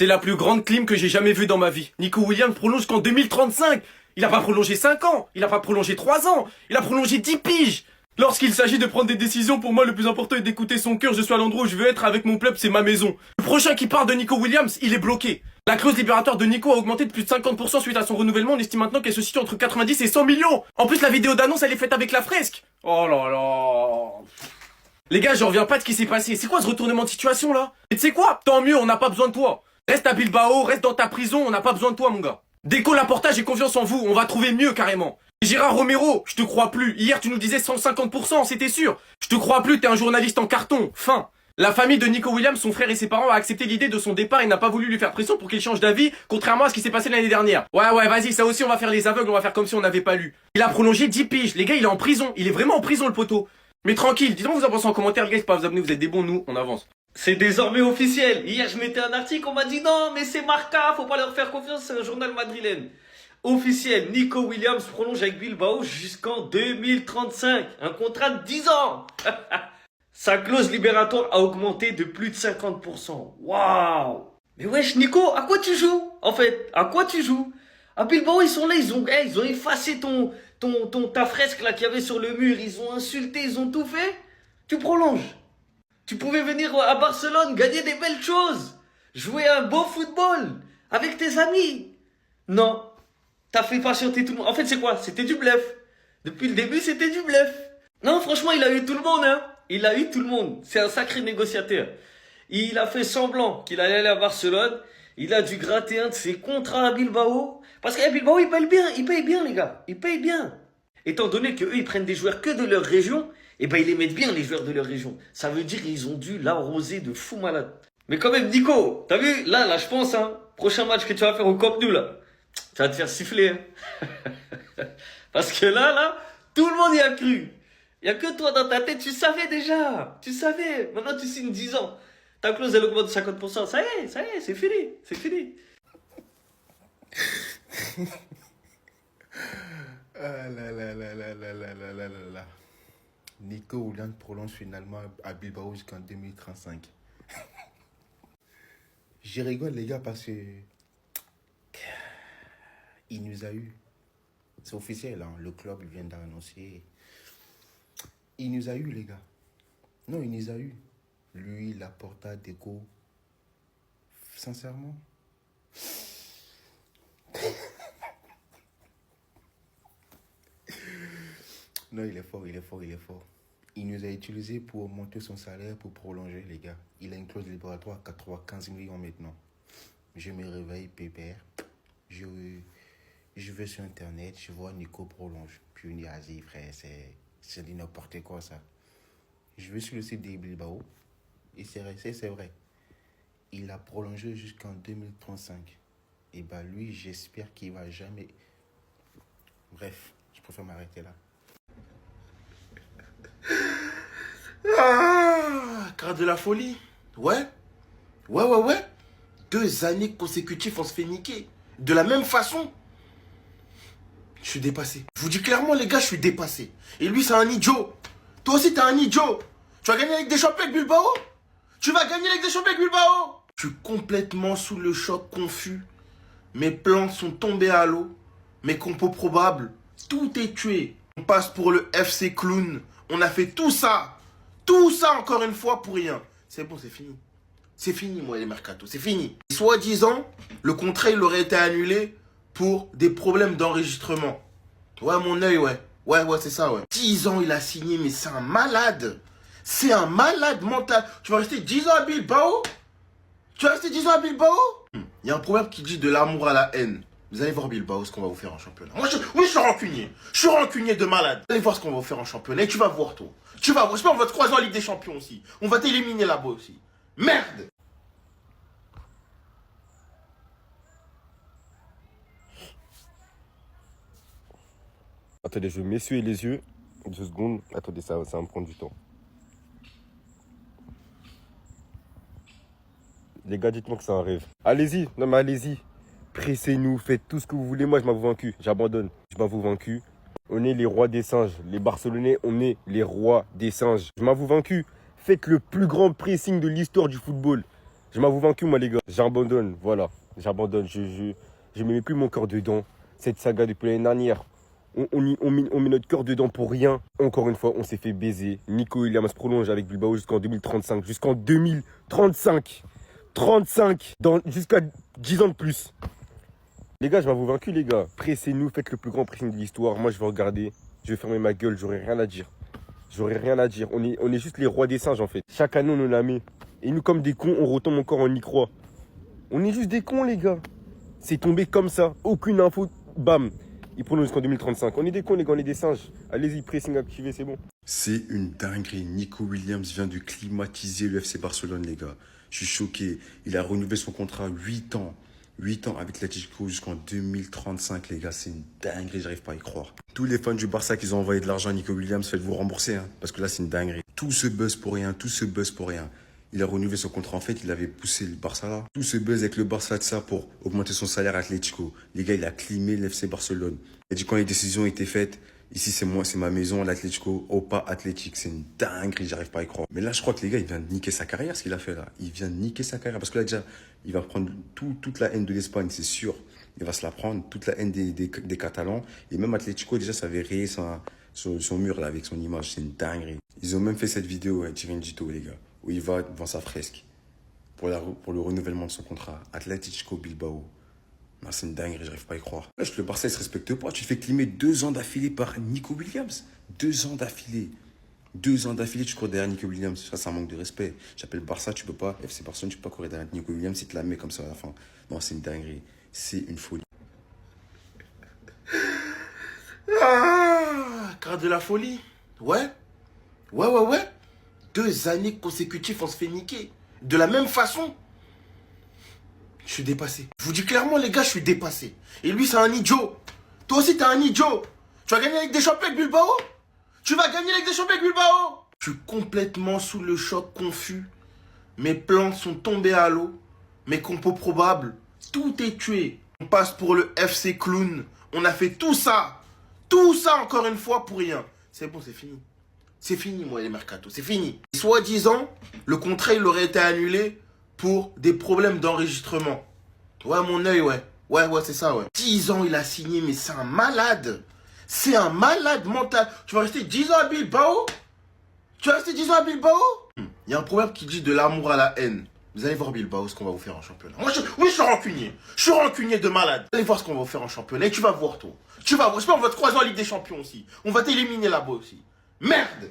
C'est la plus grande clim que j'ai jamais vue dans ma vie. Nico Williams prolonge qu'en 2035. Il a pas prolongé 5 ans, il a pas prolongé 3 ans, il a prolongé 10 piges. Lorsqu'il s'agit de prendre des décisions, pour moi le plus important est d'écouter son cœur. Je suis à l'endroit où je veux être avec mon club, c'est ma maison. Le prochain qui part de Nico Williams, il est bloqué. La clause libératoire de Nico a augmenté de plus de 50% suite à son renouvellement. On estime maintenant qu'elle se situe entre 90 et 100 millions. En plus, la vidéo d'annonce, elle est faite avec la fresque. Oh là là. Les gars, je reviens pas de ce qui s'est passé. C'est quoi ce retournement de situation là? Et tu sais quoi? Tant mieux, on n'a pas besoin de toi. Reste à Bilbao, reste dans ta prison, on n'a pas besoin de toi mon gars. Déco Laporta, j'ai confiance en vous, on va trouver mieux carrément. Gérard Romero, je te crois plus. Hier tu nous disais 150%, c'était sûr. Je te crois plus, t'es un journaliste en carton. Fin. La famille de Nico Williams, son frère et ses parents a accepté l'idée de son départ et n'a pas voulu lui faire pression pour qu'il change d'avis, contrairement à ce qui s'est passé l'année dernière. Ouais, vas-y, ça aussi on va faire les aveugles, on va faire comme si on n'avait pas lu. Il a prolongé 10 piges, les gars il est en prison, il est vraiment en prison le poteau. Mais tranquille, dites-moi vous en pensez en commentaire, les gars, c'est pas vous abonner, vous êtes des bons, nous, on avance. C'est désormais officiel. Hier, je mettais un article, on m'a dit non, mais c'est Marca, faut pas leur faire confiance, c'est un journal madrilène. Officiel, Nico Williams prolonge avec Bilbao jusqu'en 2035. Un contrat de 10 ans. Sa clause libératoire a augmenté de plus de 50%. Waouh. Mais wesh, Nico, à quoi tu joues? En fait, à quoi tu joues? À Bilbao, ils sont là, ils ont effacé ta fresque là qu'il y avait sur le mur. Ils ont insulté, ils ont tout fait. Tu prolonges. Tu pouvais venir à Barcelone, gagner des belles choses, jouer un beau football avec tes amis. Non, t'as fait patienter tout le monde. En fait, c'est quoi? C'était du bluff. Depuis le début, c'était du bluff. Non, franchement, il a eu tout le monde, hein. Il a eu tout le monde. C'est un sacré négociateur. Il a fait semblant qu'il allait aller à Barcelone. Il a dû gratter un de ses contrats à Bilbao. Parce qu'à Bilbao, ils payent bien, les gars. Ils payent bien. Étant donné qu'eux, ils prennent des joueurs que de leur région, eh ben, ils les mettent bien, les joueurs de leur région. Ça veut dire qu'ils ont dû l'arroser de fou malade. Mais quand même, Nico, t'as vu? Là, je pense, hein. Prochain match que tu vas faire au Camp Nou, là. Tu vas te faire siffler, hein. Parce que là, tout le monde y a cru. Il n'y a que toi dans ta tête, tu savais déjà. Tu savais. Maintenant, tu signes 10 ans. Ta clause, elle augmente de 50%. Ça y est, c'est fini. C'est fini. Ah là là là là là là là là là là. Nico Williams prolonge finalement à Bilbao jusqu'en 2035. J'y rigole les gars parce que il nous a eu. C'est officiel, hein, le club vient d'annoncer. Il nous a eu les gars. Non, il nous a eu. Lui, Laporta, Deco. Sincèrement. Non, il est fort. Il nous a utilisé pour monter son salaire, pour prolonger, les gars. Il a une clause libératoire à 95 millions maintenant. Je me réveille, pépère. Je vais sur Internet, je vois Nico prolonge. Puis on dit, vas-y, frère, c'est dit n'importe quoi, ça. Je vais sur le site de Bilbao. Et c'est vrai. Il a prolongé jusqu'en 2035. Et bah lui, j'espère qu'il va jamais... Bref, je préfère m'arrêter là. Ah, car de la folie. Ouais. 2 années consécutives, on se fait niquer. De la même façon. Je suis dépassé. Je vous dis clairement, les gars, je suis dépassé. Et lui, c'est un idiot. Toi aussi, t'es un idiot. Tu vas gagner avec des champions avec Bilbao? Tu vas gagner avec des champions avec Bilbao? Je suis complètement sous le choc, confus. Mes plans sont tombés à l'eau. Mes compos probables, tout est tué. On passe pour le FC Clown. On a fait tout ça. Tout ça encore une fois pour rien. C'est bon, c'est fini. C'est fini, moi, les mercato. C'est fini. Soi-disant, le contrat, il aurait été annulé pour des problèmes d'enregistrement. Ouais, mon œil, ouais. Ouais, c'est ça, ouais. 10 ans, il a signé, mais c'est un malade. C'est un malade mental. Tu vas rester 10 ans à Bilbao? Tu vas rester 10 ans à Bilbao? Il y a un proverbe qui dit de l'amour à la haine. Vous allez voir Bilbao, ce qu'on va vous faire en championnat. Oui, je suis rancunier. Je suis rancunier de malade. Vous allez voir ce qu'on va vous faire en championnat et tu vas voir, toi. Tu vas voir. J'espère qu'on va te croiser en Ligue des Champions aussi. On va t'éliminer là-bas aussi. Merde! Attendez, je vais m'essuyer les yeux. 2 secondes. Attendez, ça va me prendre du temps. Les gars, dites-moi que c'est un rêve. Allez-y, non mais allez-y. Pressez-nous, faites tout ce que vous voulez. Moi, je m'avoue vaincu. J'abandonne. Je m'avoue vaincu. On est les rois des singes. Les Barcelonais, on est les rois des singes. Je m'avoue vaincu. Faites le plus grand pressing de l'histoire du football. Je m'avoue vaincu, moi, les gars. J'abandonne, voilà. J'abandonne. Je me mets plus mon cœur dedans. Cette saga depuis l'année dernière. On met notre cœur dedans pour rien. Encore une fois, on s'est fait baiser. Nico Williams prolonge avec Bilbao jusqu'en 2035. Jusqu'en 2035. 35. Jusqu'à 10 ans de plus. Les gars, je m'avoue vaincu, les gars. Pressez-nous, faites le plus grand pressing de l'histoire. Moi, je vais regarder. Je vais fermer ma gueule, j'aurai rien à dire. J'aurai rien à dire. On est juste les rois des singes, en fait. Chaque année, on nous la met. Et nous, comme des cons, on retombe encore, on y croit. On est juste des cons, les gars. C'est tombé comme ça. Aucune info. Bam. Il prolonge jusqu'en 2035. On est des cons, les gars, on est des singes. Allez-y, pressing activé, c'est bon. C'est une dinguerie. Nico Williams vient de climatiser le FC Barcelone, les gars. Je suis choqué. Il a renouvelé son contrat 8 ans. 8 ans avec l'Atlético jusqu'en 2035, les gars. C'est une dinguerie, j'arrive pas à y croire. Tous les fans du Barça qui ont envoyé de l'argent à Nico Williams, faites-vous rembourser, hein, parce que là, c'est une dinguerie. Tout ce buzz pour rien, tout ce buzz pour rien. Il a renouvelé son contrat. En fait, il avait poussé le Barça là. Tout ce buzz avec le Barça de ça pour augmenter son salaire à Atlético. Les gars, il a climé l'FC Barcelone. Il a dit quand les décisions étaient faites, ici c'est moi, c'est ma maison, l'Atlético, Opa Athletic. C'est une dinguerie, j'arrive pas à y croire. Mais là, je crois que les gars, il vient de niquer sa carrière, ce qu'il a fait là. Il vient de niquer sa carrière. Parce que là, déjà, il va prendre toute la haine de l'Espagne, c'est sûr. Il va se la prendre, toute la haine des Catalans. Et même Atlético, déjà, ça avait rayé son mur là avec son image. C'est une dinguerie. Ils ont même fait cette vidéo, Chiringuito, les gars, où il va devant sa fresque pour le renouvellement de son contrat. Atlético Bilbao. Non, c'est une dinguerie, j'arrive pas à y croire. Là, le Barça, il se respecte pas. Tu te fais climer 2 ans d'affilée par Nico Williams. 2 ans d'affilée. 2 ans d'affilée, tu cours derrière Nico Williams. Ça, c'est un manque de respect. J'appelle Barça, tu peux pas. FC Barcelone, tu peux pas courir derrière Nico Williams, il te la met comme ça à la fin. Non, c'est une dinguerie. C'est une folie. Ah, car de la folie. Ouais. 2 années consécutives, on se fait niquer. De la même façon. Je suis dépassé. Je vous dis clairement, les gars, je suis dépassé. Et lui, c'est un idiot. Toi aussi, t'es un idiot. Tu vas gagner avec des champions avec Bilbao? Tu vas gagner avec des champions avec Bilbao? Je suis complètement sous le choc, confus. Mes plans sont tombés à l'eau. Mes compos probables, tout est tué. On passe pour le FC Clown. On a fait tout ça. Tout ça, encore une fois, pour rien. C'est bon, c'est fini. C'est fini, moi, les mercato. C'est fini. Soi-disant, le contrat, il aurait été annulé pour des problèmes d'enregistrement. Ouais, mon œil, ouais. Ouais, c'est ça, ouais. 10 ans, il a signé, mais c'est un malade. C'est un malade mental. Tu vas rester 10 ans à Bilbao? Tu vas rester 10 ans à Bilbao? Il y a un proverbe qui dit de l'amour à la haine. Vous allez voir Bilbao, ce qu'on va vous faire en championnat. Oui, je suis rancunier. Je suis rancunier de malade. Vous allez voir ce qu'on va vous faire en championnat. Et tu vas voir, toi. Tu vas voir. J'espère qu'on va te croiser en Ligue des Champions aussi. On va t'éliminer là-bas aussi. Merde!